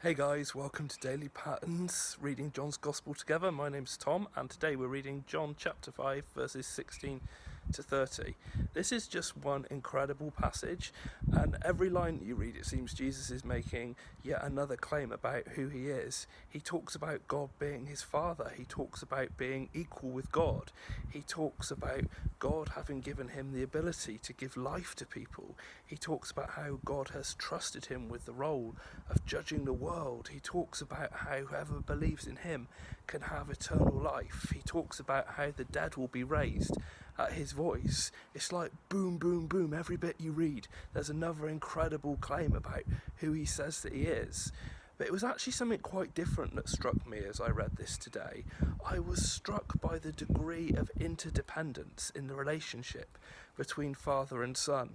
Hey guys, welcome to Daily Patterns, reading John's Gospel together. My name's Tom, and today we're reading John chapter 5, verses 16 to 30. This is just one incredible passage, and every line that you read, it seems Jesus is making yet another claim about who he is. He talks about God being his Father. He talks about being equal with God. He talks about God having given him the ability to give life to people. He talks about how God has trusted him with the role of judging the world. He talks about how whoever believes in him can have eternal life. He talks about how the dead will be raised at his voice. It's like boom, boom, boom. Every bit you read, there's another incredible claim about who he says that he is. But it was actually something quite different that struck me as I read this today. I was struck by the degree of interdependence in the relationship between father and son.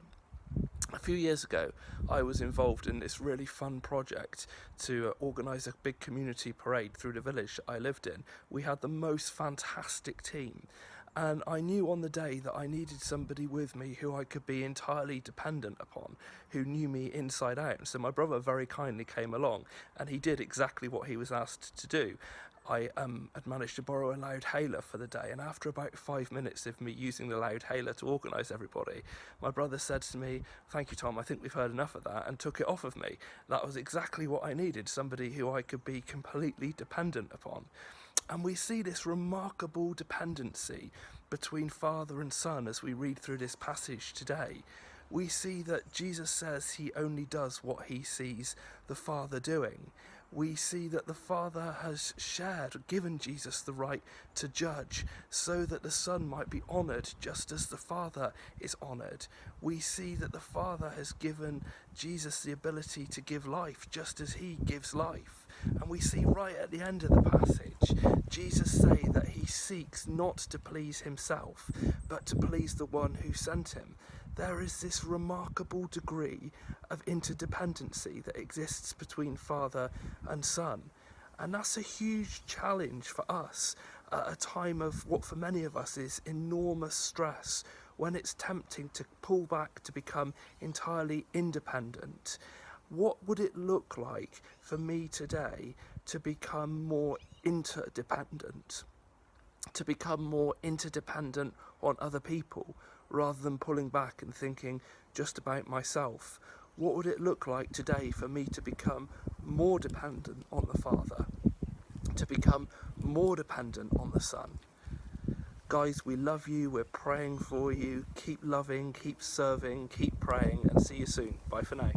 A few years ago, I was involved in this really fun project to organise a big community parade through the village I lived in. We had the most fantastic team, and I knew on the day that I needed somebody with me who I could be entirely dependent upon, who knew me inside out. And so my brother very kindly came along, and he did exactly what he was asked to do. I had managed to borrow a loudhailer for the day, and after about 5 minutes of me using the loudhailer to organise everybody, my brother said to me, "Thank you, Tom, I think we've heard enough of that," and took it off of me. That was exactly what I needed, somebody who I could be completely dependent upon. And we see this remarkable dependency between father and son as we read through this passage today. We see that Jesus says he only does what he sees the Father doing. We see that the Father has given Jesus the right to judge, so that the Son might be honoured just as the Father is honoured. We see that the Father has given Jesus the ability to give life just as he gives life. And we see right at the end of the passage, Jesus say that he seeks not to please himself, but to please the one who sent him. There is this remarkable degree of interdependency that exists between father and son. And that's a huge challenge for us at a time of what for many of us is enormous stress, when it's tempting to pull back to become entirely independent. What would it look like for me today to become more interdependent? To become more interdependent on other people rather than pulling back and thinking just about myself? What would it look like today for me to become more dependent on the Father, to become more dependent on the Son? Guys, we love you, we're praying for you. Keep loving, keep serving, keep praying, and see you soon. Bye for now.